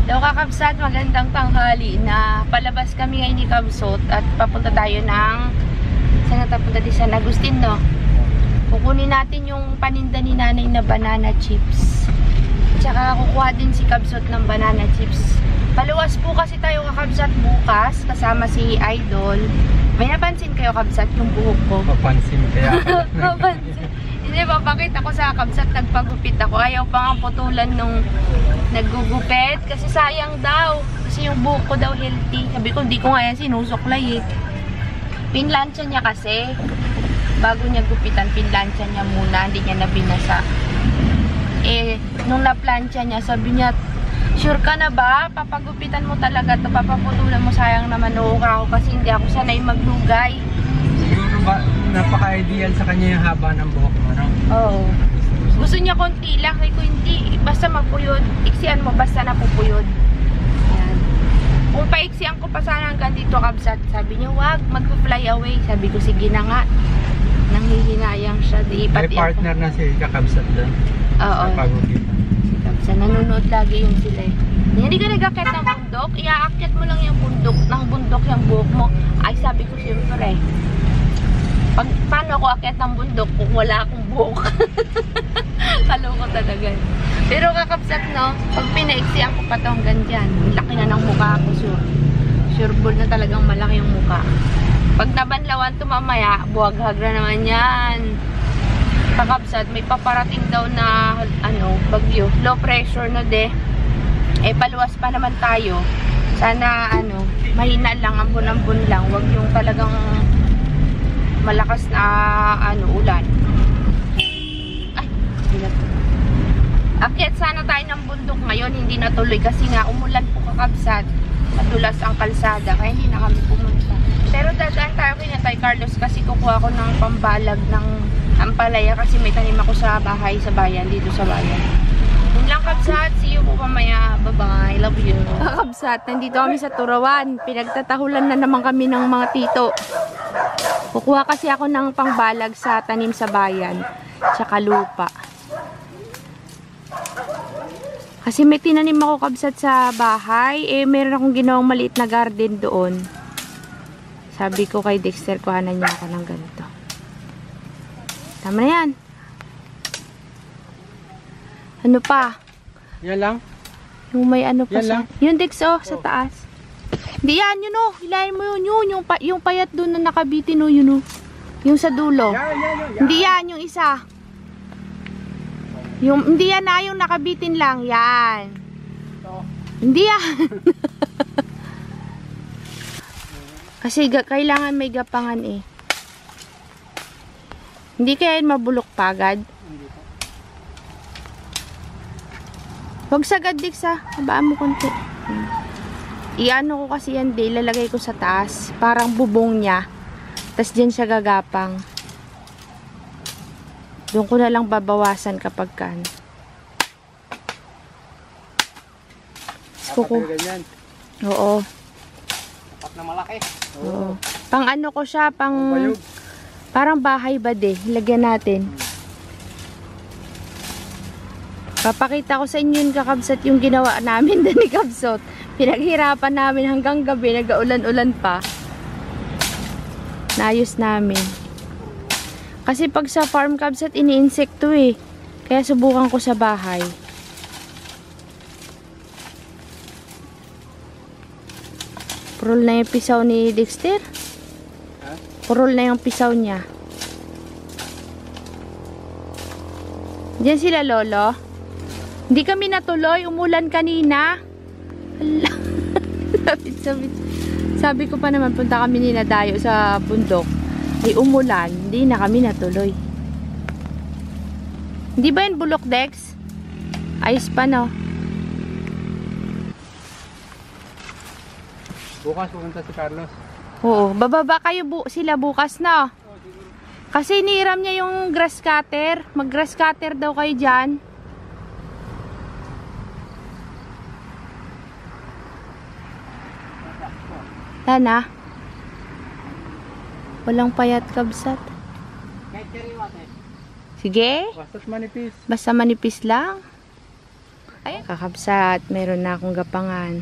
Hello kakabsat, magandang tanghali na palabas kami ngayon ni Kabsot at papunta tayo ng saan na tapunta din? San Agustin, no? Kukunin natin yung paninda ni nanay na banana chips. Tsaka kukuha din si Kabsot ng banana chips. Paluwas po kasi tayo kakabsat bukas kasama si Idol. May napansin kayo kabsat yung buhok ko? Papansin kaya. Papansin. Hindi, papakita ko sa kabsat, nagpagupit ako. Ayaw pa nga putulan nung naggugupit. Kasi sayang daw. Kasi yung buhok ko daw healthy. Sabi ko, hindi ko nga yan sinusuklay eh. Pinlansya niya kasi. Bago niya gupitan, pinlansya niya muna. Hindi niya nabinasa. Eh, nung naplansya niya, sabi niya, sure ka na ba? Papagupitan mo talaga ito. Papaputulan mo, sayang naman uukra ako kasi hindi ako sanay maglugay. Siguro ba, napaka-ideal sa kanya yung haba ng buhok mo, no? Oo. Gusto niya konti lang. Kaya ko hindi. Basta magpuyod. Iksian mo, basta napupuyod. Ayan. Kung paiksian ko pa sana hanggang dito kabsat, sabi niya, wag, mag-fly away. Sabi ko, sige na nga. Nanghihinayang siya. Di, May partner na si Kakabsat doon. Oo. Si Kabsat. Nanonood lagi yung sila eh. Hindi ka nag-akit ng bundok. Iaakyat mo lang yung bundok. Ng bundok yung buhok mo. Ay, sabi ko siyempre. Paano ako akyat ng bundok kung wala akong buhok? Kaloko talaga. Pero kakabsat, no? Pag pinaiksiyan ko pa ito hanggang dyan, laki na ng mukha ko, sure. Sure ball na talagang malaki yung mukha. Pag nabanlawan ito mamaya, buwag-hag na naman yan. Kakabsat, may paparating daw na, ano, bagyo. Low pressure, no, de? Eh, paluwas pa naman tayo. Sana, ano, mahina lang, ambon-ambon lang. Huwag yung talagang malakas na ano ulan. Ay, akyat sana tayo ng bundok ngayon, hindi natuloy kasi nga umulan po kakabsat. Madulas ang kalsada kaya hindi na kami pumunta. Pero dadaan tayo kay Tay Carlos kasi kukuha ko ng pambalag ng ampalaya kasi may tanim ako sa bahay, sa bayan, dito sa bayan. Yun lang kabsat, see you po mamaya. Bye-bye, love you. Kakabsat, nandito kami sa Turawan. Pinagtatahulan na naman kami ng mga tito. Kukuha kasi ako ng pangbalag sa tanim sa bayan, tsaka lupa. Kasi may tinanim ako kabsat sa bahay, eh meron akong ginawang maliit na garden doon. Sabi ko kay Dexter, kuhanan niya ako ng ganito. Tama na yan. Ano pa? Yan lang? Yung may ano pa yan lang? Yung Dex, oh, sa taas. Hindi yan, yun o. Hilahin mo yun. Yung payat doon na nakabitin o, yun o. Yung sa dulo. Yan. Hindi yan, yung isa. Hindi yan na, yung nakabitin lang. Yan. Hindi yan. Kasi kailangan may gapangan eh. Hindi kaya yun mabulok pagad. Huwag sagad, Dix, ha. Habaan mo konti. Iano ko kasi yan, de, lalagay ko sa taas. Parang bubong niya. Tapos dyan siya gagapang. Doon ko na lang babawasan kapag kan. Ganyan. Oo. Tapat na malaki. Oo. Pang ano ko siya, parang bahay ba de. Lagyan natin. Papakita ko sa inyo yung kakabsat yung ginawa namin din ni Kabsot. Pinaghirapan namin hanggang gabi, nag-ulan-ulan pa. Naayos namin. Kasi pag sa farm kabsat, ini-insekto eh. Kaya subukan ko sa bahay. Purol na yung pisaw ni Dexter. Purol na yung pisaw niya. Diyan sila lolo. Hindi kami natuloy, umulan kanina. Sabi ko pa naman punta kami ni Nadayo sa bundok, ay umulan, hindi na kami natuloy. Hindi ba yun bulok, Dex? Ayos pa, no? Bukas pupunta si Carlos. Oo, bababa kayo sila bukas, no? Kasi iniram niya yung grass cutter. Mag grass cutter daw kayo dyan. Tana. Walang payat kabsat. Sige. Basta't manipis. Basta manipis lang. Ay, kakabsat. Meron na akong gapangan.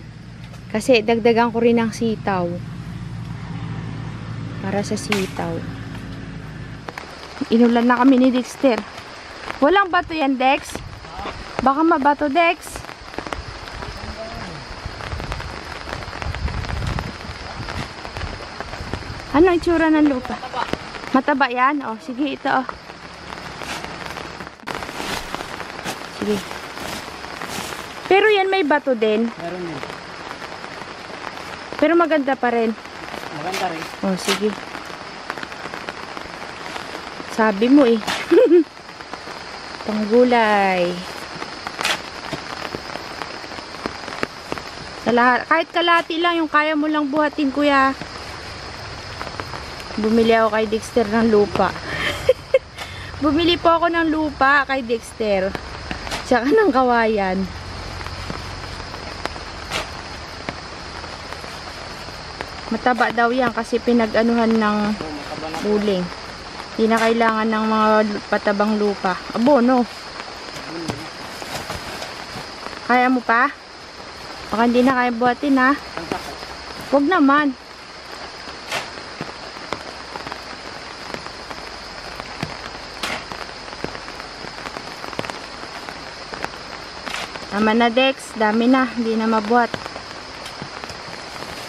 Kasi dagdagan ko rin ng sitaw. Para sa sitaw. Inulan na kami ni Dexter. Walang bato yan, Dex? Baka mabato, Dex. Ano ang itsura ng lupa? Mataba yan? O, sige, ito, o. Sige. Pero yan may bato din. Meron din. Pero maganda pa rin. Maganda rin. O, sige. Sabi mo eh. Panggulay. Sa lahat, kahit kalati lang yung kaya mo lang buhatin, kuya. Bumili ako kay Dexter ng lupa. Bumili po ako ng lupa kay Dexter. Tsaka ng kawayan. Mataba daw yan kasi pinag-anuhan ng uling. Hindi na kailangan ng mga patabang lupa. Abono. Kaya mo pa? Baka hindi na kaya buhatin, ha? Huwag naman. Tama na, Dex. Dami na. Hindi na mabuhat.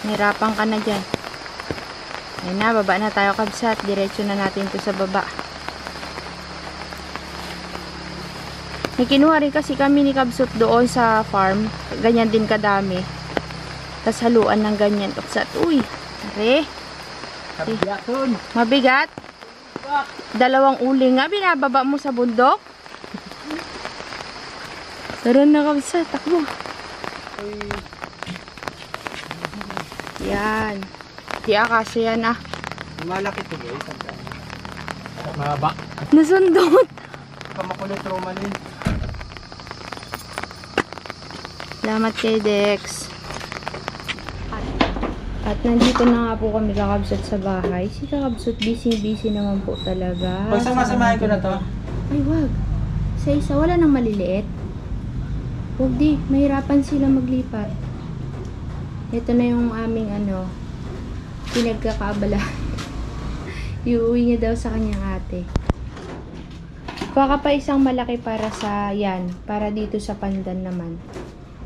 Nahirapan ka na dyan. Ayun na, baba na tayo, kabsat. Diretso na natin to sa baba. May kinuha rin kasi kami ni Kabsut doon sa farm. Ganyan din kadami. Tapos haluan ng ganyan, kabsat. Uy, are. Kabiyaton. Mabigat. Dalawang uling nga, binababa mo sa bundok. Tara na, kabsat. Takbo. Yan. Di akasya yan, ah. Malaki to, guys. Mahaba. Nasundot. Kamakulit romalin. Salamat kay Dex. At nandito na nga po kami kakabsat sa bahay. Si kakabsat busy naman po talaga. Pag samasamahin ko na to. Ay, wag. Isa-isa. Wala nang maliliit. Wag di. Mahirapan sila maglipat. Ito na yung aming pinagkakaabala. Iuwi niya daw sa kanyang ate. Baka pa isang malaki para sa yan. Para dito sa pandan naman.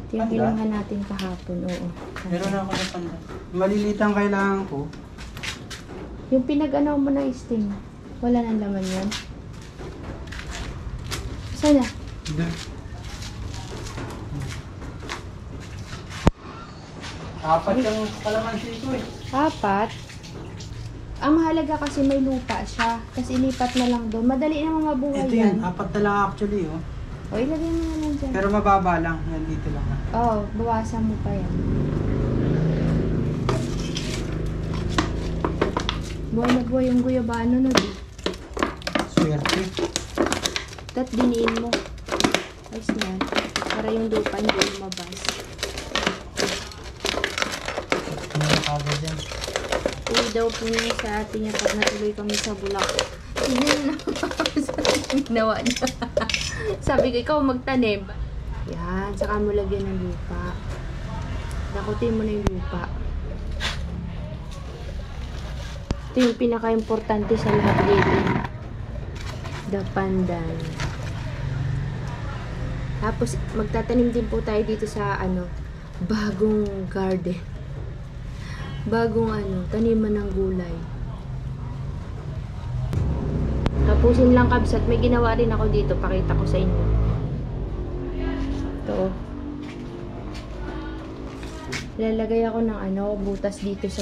Ito yung Pandan? kinuha natin kahapon. Oo. Meron ako na panda. Maliliit ang kailangan ko. Yung pinag-ano mo na sting. Wala nang laman yan. Sana? Hindi. Apat yung kalamansi ko eh. Apat. Ang mahalaga kasi may lupa siya. Kasi inipat na lang doon. Madali namang mabuhay Ito yan. yun, apat na lang actually oh. O, ilagay mo na lang dyan. Pero mababa lang, yan dito lang. Oo, bawasan mo pa yan. Buhay na buhay yung guyabano na di. Swerte. Tat diniin mo. Ayos na yan. Para yung lupa hindi lumabas. Ano yung kagad yan? Uwi daw po niya sa atin niya pag natuloy kami sa bulak. Tignan na sa ginawa niya. Sabi ko, ikaw magtanim. Yan, saka mo lagyan ng lupa. Dakutin mo na yung lupa. Ito yung pinaka-importante sa lahat dito. The pandan. Tapos, magtatanim din po tayo dito sa, bagong garden. Bagong, taniman ng gulay. Tapusin lang, kabsat. May ginawa rin ako dito. Pakita ko sa inyo. Ito. Lalagay ako ng butas dito sa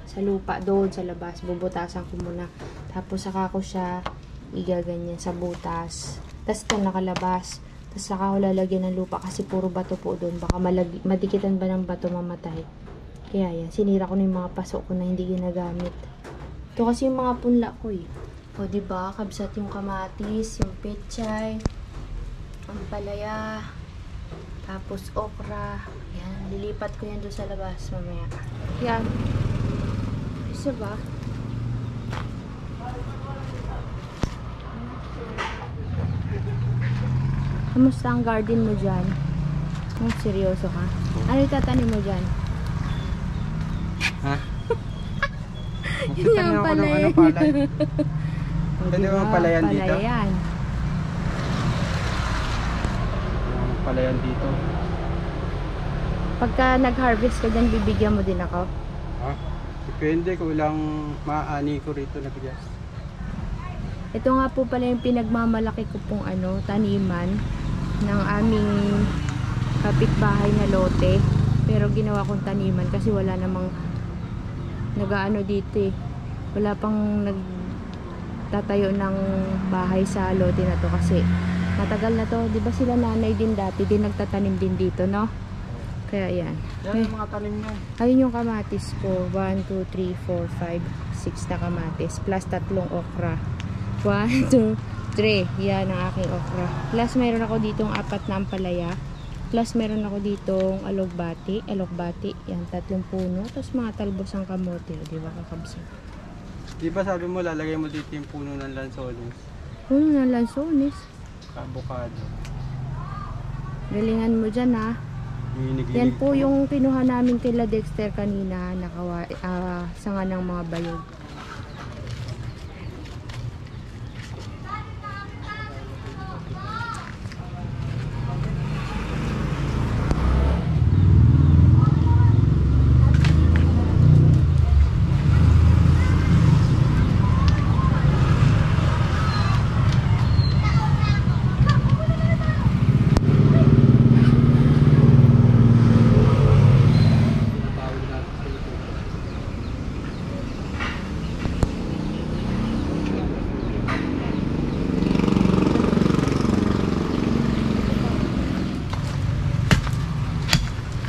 sa lupa doon sa labas. Bubutasan ko muna. Tapos saka ko siya igaganyan sa butas. Tapos ito nakalabas. Tapos saka ko lalagyan ng lupa kasi puro bato po doon. Baka madikitan ba ng bato mamatay. Kaya yan. Sinira ko na yung mga pasok ko na hindi ginagamit. Ito kasi yung mga punla ko eh. O diba, kabsat yung kamatis, yung pechay, ang palaya, tapos okra. Yan, lilipat ko yan doon sa labas mamaya. Yan. Isa ba? Kamusta ang garden mo dyan? Seryoso ka? Ano itatanim mo dyan? Ha? Yun yung Magtatanim ako ng palay. ano palay. Pwede Diba? bang palayan dito? Palayan. Palayan dito. Pagka nag-harvest ka dyan, bibigyan mo din ako. Ha? Depende kung ilang maani ko rito na bigas. Ito nga po pala yung pinagmamalaki ko pong taniman ng aming kapitbahay na lote. Pero ginawa kong taniman kasi wala namang nag-aano dito eh. Wala pang nagtatayo ng bahay sa lote na to kasi matagal na to. Di ba sila nanay din dati din nagtatanim din dito, no? Kaya yan. Yan ang mga tanim nyo. Ayun yung kamatis ko. 1, 2, 3, 4, 5, 6 na kamatis. Plus 3 okra. 1, 2, 3. Yan ang aking okra. Plus mayroon ako ditong 4 na ampalaya. Plus meron ako ditong alogbati. Yan, 3 puno. Tapos mga talbos ang kamote. Di ba kakabsa? Di ba sabi mo lalagay mo dito yung puno ng lansones? Puno ng lansones. Avocado. Galingan mo dyan ha. Yan po yung kinuha namin kila Dexter kanina. Sanga ng mga bayog.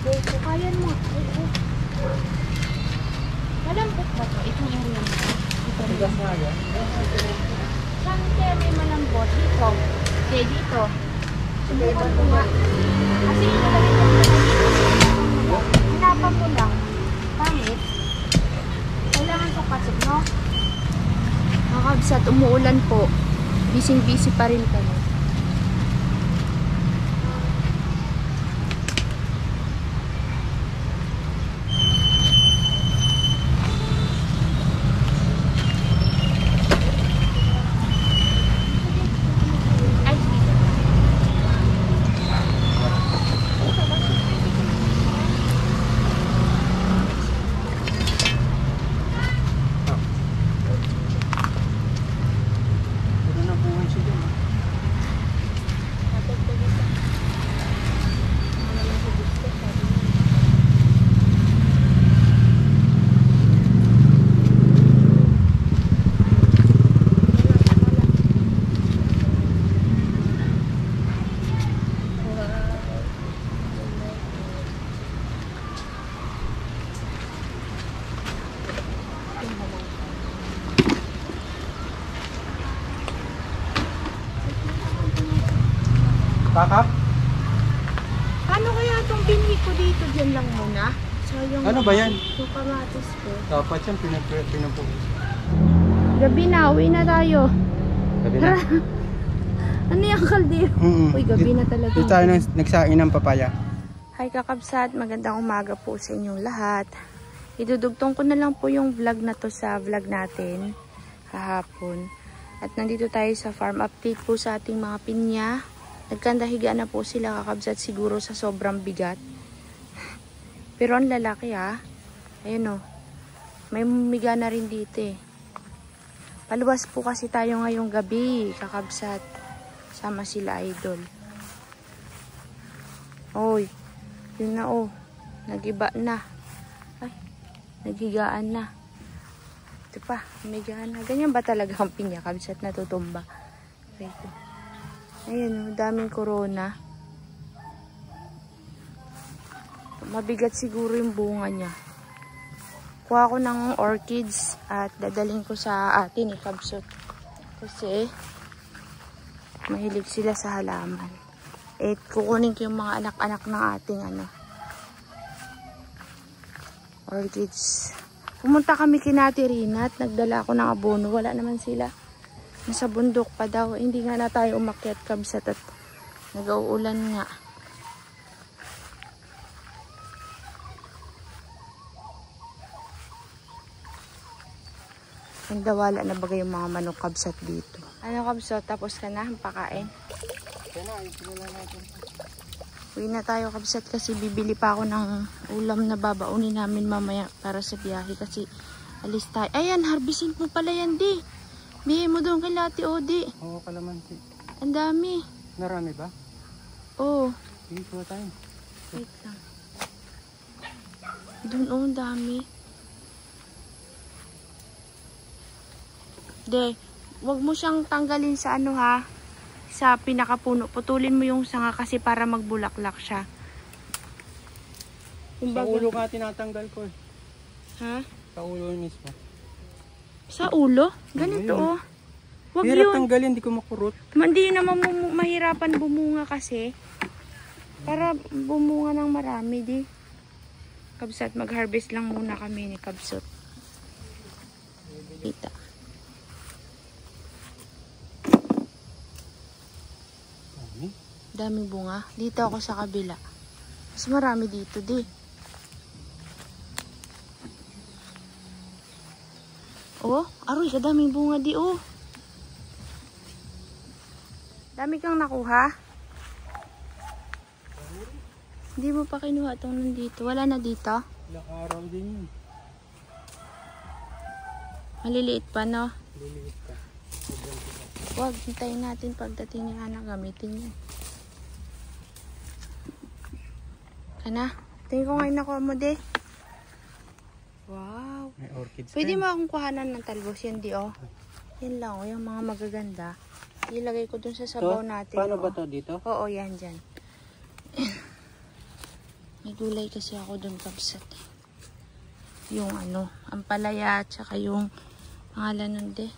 Kukayan mo. Malambot ba ito? Itong area mo. Ito rin. Saan kaya may malambot? Dito. Okay, dito. Subukan ko nga. Kasi yung nalagay ko na dito. Hinapan ko lang. Pangit. Kailangan ko pasok, no? Makabsat, umuulan po. Busy-busy pa rin kami. Kakap? Paano kaya itong binhi ko dito? Diyan lang muna. So, yung Ano ba yan? Yung kamatis ko. Dapat yan pinapugis. Gabi na, uwi na tayo. Gabi na. Ano yung kaldero? Uy, gabi na talaga. Dito tayo nagsain ng papaya. Hi kakabsat, magandang umaga po sa inyong lahat. Idudugtong ko na lang po yung vlog na to sa vlog natin kahapon. At nandito tayo sa farm update po sa ating mga pinya. Nagkandahiga na po sila kakabsat siguro sa sobrang bigat. Pero ang lalaki ha. Ayun o. May miga na rin dito eh. Paluwas po kasi tayo ngayong gabi kakabsat. Sama sila idol. Oy. Yun na oh. Nagiba na. Ay. Naghigaan na. Ito pa. Umigaan na. Ganyan ba talaga ang pinya kakabsat natutumba? Ito. Ayan, daming corona. Mabigat siguro yung bunga niya. Kuha ko ng orchids at dadaling ko sa atin kabsot. Kasi mahilig sila sa halaman. At kukunin ko yung mga anak-anak ng ating orchids. Pumunta kami kina Ate Rina at nagdala ako ng abono. Wala naman sila. Nasa bundok pa daw. Hindi nga na tayo umakyat kabsat at Nag-uulan nga. Nagdawala na bagay yung mga manok kabsat dito. Ano kabsat? Tapos ka na? Pakain? Kaya na, ayusin na lang natin. Uwi na tayo kabsat kasi bibili pa ako ng ulam na babaunin namin mamaya para sa biyahe kasi alis tayo. Ayan, harbisin mo pala yan, di. Bihin mo doon kay Lati Odi. Oo, kalamansi. Ang dami. Narami ba? Oo. Sige, kuha tayo. Wait lang. Doon, ang dami. De, wag mo siyang tanggalin sa ano ha. Sa pinakapuno. Putulin mo yung sanga kasi para magbulaklak siya. Sa ulo ka tinatanggal ko eh. Ha? Sa ulo mismo. Sa ulo? Ganito Ayun. oh. Wag Hirap yun. tanggalin, di ko makurot. Hindi naman mahirapan bumunga kasi. Para bumunga ng marami di. Kabsat, mag-harvest lang muna kami ni Kabsat. Kita. Daming bunga. Dito ako sa kabila. Mas marami dito di. Oh, aroy, kadaming bunga di oh. Dami kang nakuha. Hindi mo pa kinuha itong nandito. Wala na dito. Ilang araw din yun. Maliliit pa no? Liliit ka. Huwag, hintayin natin pagdating ni Ana gamitin niya. Kana? Tingin ko ngayon nakuha mo de. Wow. May orchids. Pwede mo akong kuhanan ng talbos yan di oh. Yan lang oh, yung mga magaganda. Ilagay ko dun sa sabaw natin. Paano oh. ba to dito? Oo, yan dyan. May gulay kasi ako dun kabsat. Yung ano, ampalaya at saka yung pangalan nun de.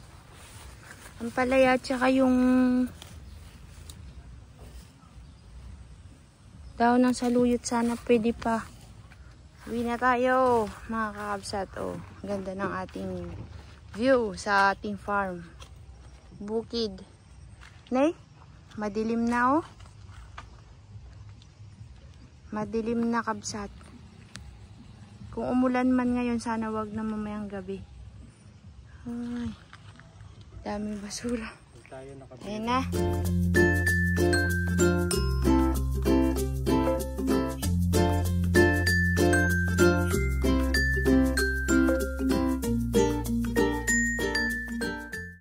Ampalaya at saka yung daw ng saluyot sana pwede pa. Uwi na tayo mga kakabsat. Oh, ganda ng ating view sa ating farm. Bukid. Nay, madilim na oh. Madilim na kabsat. Kung umulan man ngayon, sana wag na mamayang gabi. Ay, daming basura. Tayo nakabili. Ayan na.